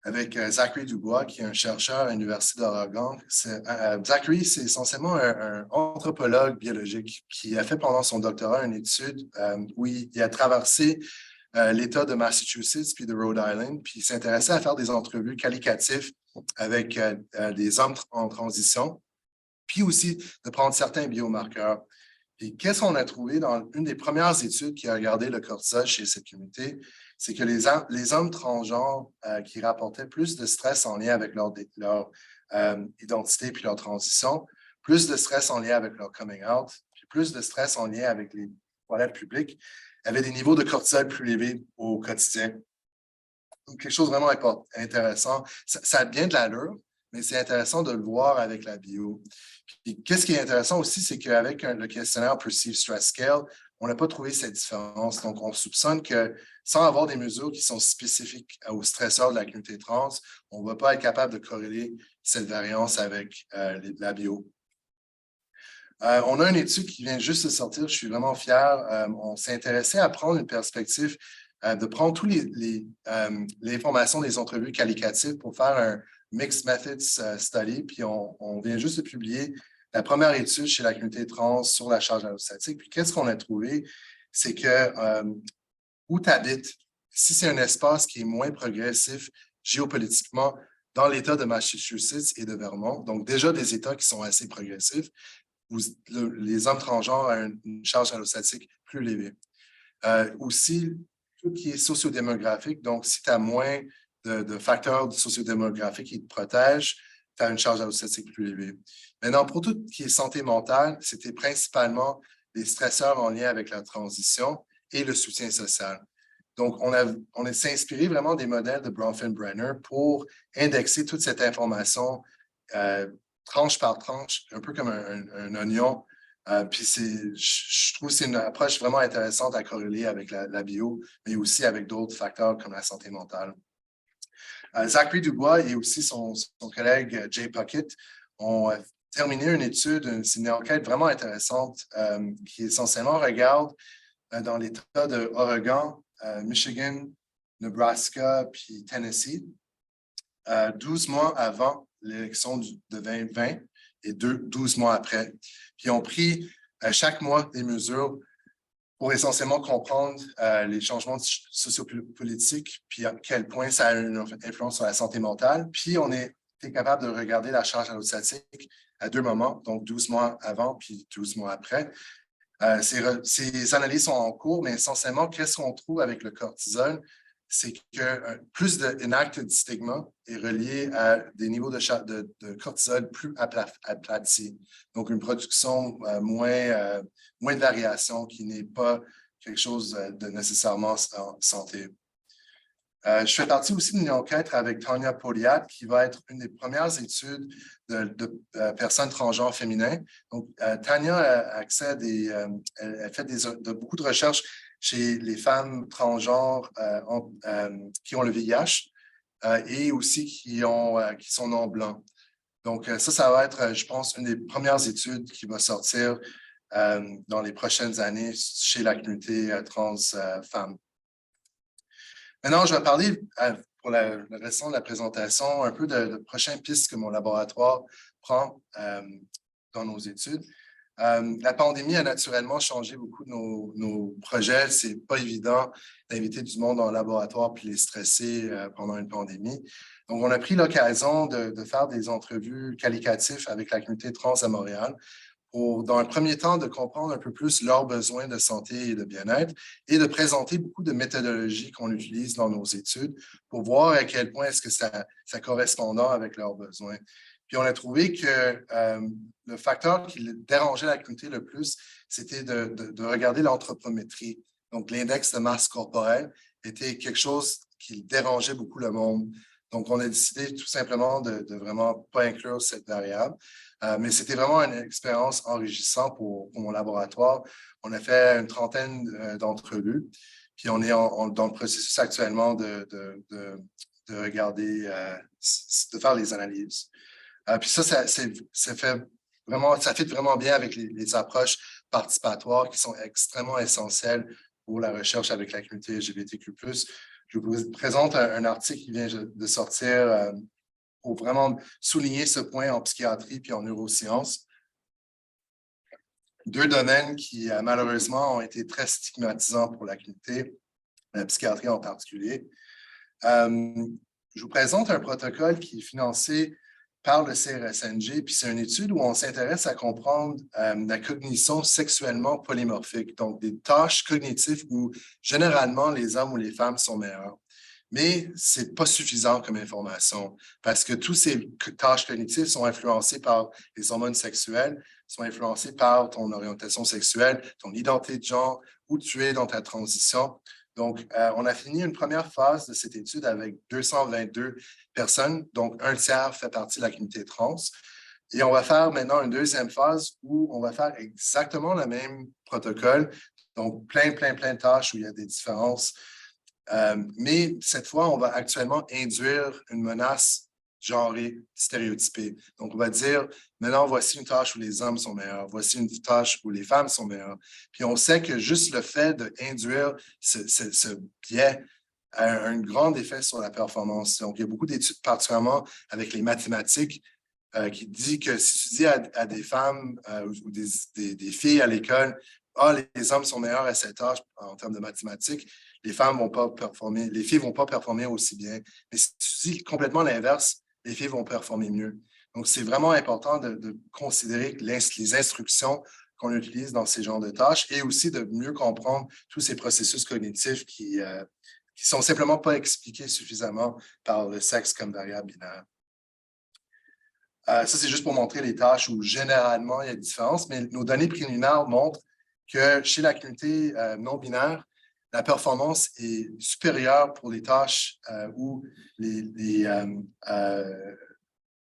avec Zachary Dubois, qui est un chercheur à l'Université d'Oregon. Zachary, c'est essentiellement un anthropologue biologique qui a fait pendant son doctorat une étude où il a traversé l'État de Massachusetts puis de Rhode Island, puis il s'intéressait à faire des entrevues qualitatives avec des hommes en transition, puis aussi de prendre certains biomarqueurs. Et qu'est-ce qu'on a trouvé dans une des premières études qui a regardé le cortisol chez cette communauté? C'est que les hommes transgenres qui rapportaient plus de stress en lien avec leur identité puis leur transition, plus de stress en lien avec leur coming out, puis plus de stress en lien avec les toilettes publiques, avaient des niveaux de cortisol plus élevés au quotidien. Donc, quelque chose de vraiment intéressant. Ça a bien de l'allure, mais c'est intéressant de le voir avec la bio. Puis, qu'est-ce qui est intéressant aussi, c'est qu'avec le questionnaire Perceived Stress Scale, on n'a pas trouvé cette différence. Donc, on soupçonne que sans avoir des mesures qui sont spécifiques aux stresseurs de la communauté trans, on ne va pas être capable de corréler cette variance avec la bio. On a une étude qui vient juste de sortir, je suis vraiment fier. On s'est intéressé à prendre une perspective de prendre toutes les informations des entrevues qualitatives pour faire un Mixed Methods Study, puis on vient juste de publier la première étude chez la communauté trans sur la charge allostatique. Puis qu'est-ce qu'on a trouvé? C'est que où tu habites, si c'est un espace qui est moins progressif géopolitiquement dans l'État de Massachusetts et de Vermont, donc déjà des États qui sont assez progressifs, les hommes transgenres ont une charge allostatique plus élevée. Aussi, tout ce qui est sociodémographique, donc si tu as moins de facteurs sociodémographiques qui te protègent, tu as une charge allostatique plus élevée. Maintenant, pour tout ce qui est santé mentale, c'était principalement les stresseurs en lien avec la transition et le soutien social. Donc, on s'est inspiré vraiment des modèles de Bronfenbrenner pour indexer toute cette information tranche par tranche, un peu comme un oignon. Puis je trouve que c'est une approche vraiment intéressante à corréler avec la bio, mais aussi avec d'autres facteurs comme la santé mentale. Zachary Dubois et aussi son collègue Jay Puckett ont terminé une étude, c'est une enquête vraiment intéressante qui essentiellement regarde dans l'État de Oregon, Michigan, Nebraska puis Tennessee, 12 mois avant l'élection de 2020 et 12 mois après. Puis ils ont pris chaque mois des mesures pour essentiellement comprendre les changements sociopolitiques, puis à quel point ça a une influence sur la santé mentale. Puis on est capable de regarder la charge allostatique à 2 moments, donc 12 mois avant puis 12 mois après. Ces analyses sont en cours, mais essentiellement, qu'est-ce qu'on trouve avec le cortisol? C'est que plus d'un acte de stigma est relié à des niveaux de cortisol plus aplatis. Donc, une production moins de variation qui n'est pas quelque chose de nécessairement en santé. Je fais partie aussi d'une enquête avec Tanya Poliat, qui va être une des premières études de personnes transgenres féminins. Donc, Tanya a accès à elle fait beaucoup de recherches chez les femmes transgenres qui ont le VIH et aussi qui sont non blancs. Donc, ça va être, je pense, une des premières études qui va sortir dans les prochaines années chez la communauté trans femmes. Maintenant, je vais parler pour le restant de la présentation un peu de prochaines pistes que mon laboratoire prend dans nos études. La pandémie a naturellement changé beaucoup de nos projets. Ce n'est pas évident d'inviter du monde dans le laboratoire puis les stresser pendant une pandémie. Donc, on a pris l'occasion de faire des entrevues qualitatives avec la communauté trans à Montréal pour, dans un premier temps, de comprendre un peu plus leurs besoins de santé et de bien-être et de présenter beaucoup de méthodologies qu'on utilise dans nos études pour voir à quel point est-ce que ça correspond avec leurs besoins. Puis on a trouvé que le facteur qui dérangeait la communauté le plus, c'était de regarder l'anthropométrie. Donc, l'index de masse corporelle était quelque chose qui dérangeait beaucoup le monde. Donc, on a décidé tout simplement de vraiment pas inclure cette variable. Mais c'était vraiment une expérience enrichissante pour mon laboratoire. On a fait une trentaine d'entrevues, puis on est dans le processus actuellement de regarder, de faire les analyses. Puis ça fait vraiment bien avec les approches participatoires qui sont extrêmement essentielles pour la recherche avec la communauté LGBTQ+. Je vous présente un article qui vient de sortir pour vraiment souligner ce point en psychiatrie puis en neurosciences. 2 domaines qui, malheureusement, ont été très stigmatisants pour la communauté, la psychiatrie en particulier. Je vous présente un protocole qui est financé par le CRSNG, puis c'est une étude où on s'intéresse à comprendre la cognition sexuellement polymorphique, donc des tâches cognitives où généralement les hommes ou les femmes sont meilleurs. Mais ce n'est pas suffisant comme information parce que toutes ces tâches cognitives sont influencées par les hormones sexuelles, sont influencées par ton orientation sexuelle, ton identité de genre, où tu es dans ta transition. Donc, on a fini une première phase de cette étude avec 222 personnes, donc un tiers fait partie de la communauté trans. Et on va faire maintenant une deuxième phase où on va faire exactement le même protocole, donc plein de tâches où il y a des différences. Mais cette fois, on va actuellement induire une menace genrée, stéréotypée. Donc, on va dire, maintenant, voici une tâche où les hommes sont meilleurs, voici une tâche où les femmes sont meilleures. Puis on sait que juste le fait d'induire ce biais a un grand effet sur la performance. Donc, il y a beaucoup d'études, particulièrement avec les mathématiques, qui dit que si tu dis à des femmes ou des filles à l'école, les hommes sont meilleurs à cette tâche en termes de mathématiques, les femmes vont pas performer, les filles vont pas performer aussi bien. Mais si tu dis complètement l'inverse, les filles vont performer mieux. Donc, c'est vraiment important de considérer les instructions qu'on utilise dans ces genres de tâches et aussi de mieux comprendre tous ces processus cognitifs qui sont simplement pas expliqués suffisamment par le sexe comme variable binaire. Ça, c'est juste pour montrer les tâches où généralement il y a des différences, mais nos données préliminaires montrent que chez la communauté non-binaire, la performance est supérieure pour les tâches où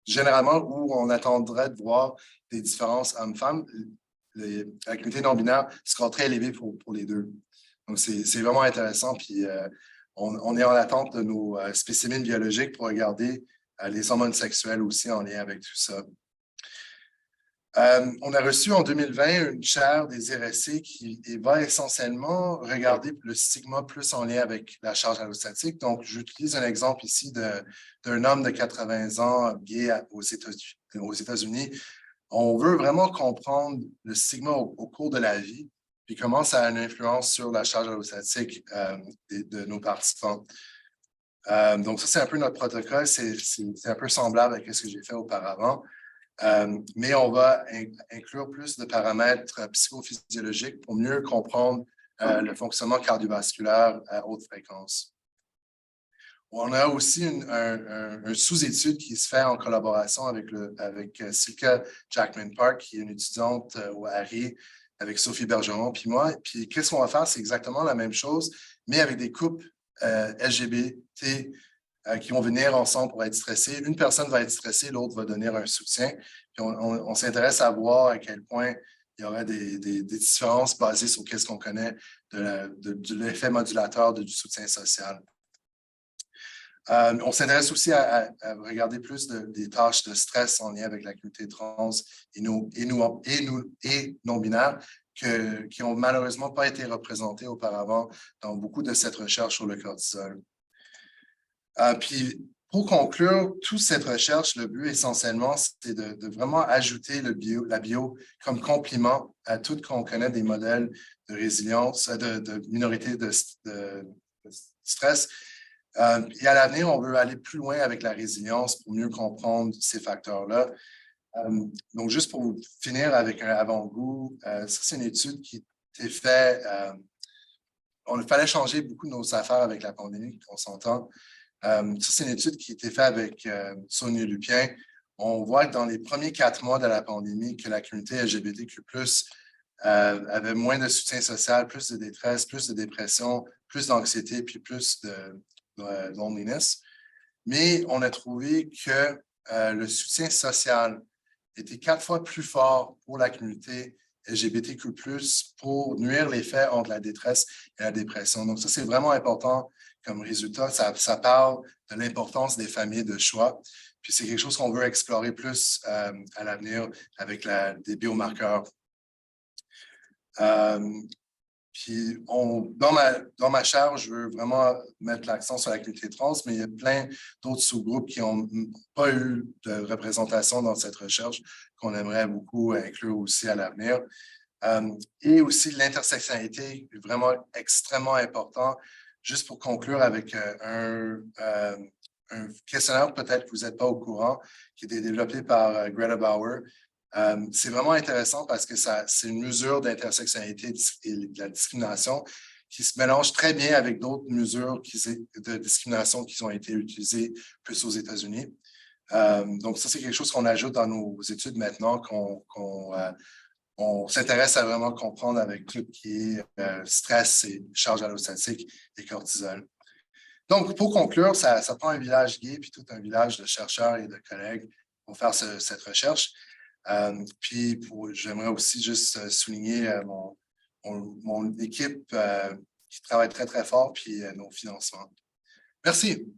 généralement où on attendrait de voir des différences hommes-femmes. La communauté non-binaire sera très élevée pour les deux. Donc, c'est vraiment intéressant. Puis, on est en attente de nos spécimens biologiques pour regarder les hormones sexuelles aussi en lien avec tout ça. On a reçu en 2020 une chaire des RSC qui va essentiellement regarder le stigma plus en lien avec la charge allostatique. Donc, j'utilise un exemple ici d'un homme de 80 ans gay aux États-Unis. On veut vraiment comprendre le stigma au cours de la vie, puis comment ça a une influence sur la charge allostatique de nos participants. Donc, ça, c'est un peu notre protocole. C'est un peu semblable à ce que j'ai fait auparavant. Mais on va inclure plus de paramètres psychophysiologiques pour mieux comprendre le fonctionnement cardiovasculaire à haute fréquence. On a aussi un sous-étude qui se fait en collaboration avec Silke Jackman-Park, qui est une étudiante au Harry, avec Sophie Bergeron, puis moi. Puis qu'est-ce qu'on va faire? C'est exactement la même chose, mais avec des couples LGBT qui vont venir ensemble pour être stressés. Une personne va être stressée, l'autre va donner un soutien. Puis on s'intéresse à voir à quel point il y aurait des différences basées sur ce qu'on connaît de l'effet modulateur du soutien social. On s'intéresse aussi à regarder plus des tâches de stress en lien avec la communauté trans et non-binaire qui n'ont malheureusement pas été représentées auparavant dans beaucoup de cette recherche sur le cortisol. Puis, pour conclure, toute cette recherche, le but essentiellement, c'est de vraiment ajouter la bio comme complément à tout ce qu'on connaît des modèles de résilience, de minorité de stress. Et à l'avenir, on veut aller plus loin avec la résilience pour mieux comprendre ces facteurs-là. Donc, juste pour finir avec un avant-goût, ça, c'est une étude qui a été faite. Il fallait changer beaucoup de nos affaires avec la pandémie, on s'entend. Ça, c'est une étude qui a été faite avec Sonia Lupien. On voit que dans les premiers 4 mois de la pandémie, que la communauté LGBTQ+, avait moins de soutien social, plus de détresse, plus de dépression, plus d'anxiété, puis plus de loneliness. Mais on a trouvé que le soutien social était 4 fois plus fort pour la communauté LGBTQ+, pour nuire l'effet entre la détresse et la dépression. Donc, ça, c'est vraiment important comme résultat. Ça parle de l'importance des familles de choix. Puis, c'est quelque chose qu'on veut explorer plus à l'avenir avec des biomarqueurs. Puis, dans ma chaire, je veux vraiment mettre l'accent sur la communauté trans, mais il y a plein d'autres sous-groupes qui n'ont pas eu de représentation dans cette recherche qu'on aimerait beaucoup inclure aussi à l'avenir. Et aussi l'intersectionnalité, vraiment extrêmement important. Juste pour conclure avec un questionnaire, peut-être que vous n'êtes pas au courant, qui a été développé par Greta Bauer. C'est vraiment intéressant parce que c'est une mesure d'intersectionnalité et de la discrimination qui se mélange très bien avec d'autres mesures de discrimination qui ont été utilisées plus aux États-Unis. Donc, ça, c'est quelque chose qu'on ajoute dans nos études maintenant, qu'on s'intéresse à vraiment comprendre avec tout ce qui est stress et charge allostatique et cortisol. Donc, pour conclure, ça prend un village gay puis tout un village de chercheurs et de collègues pour faire cette recherche. Puis, j'aimerais aussi juste souligner mon équipe qui travaille très, très fort, puis nos financements. Merci.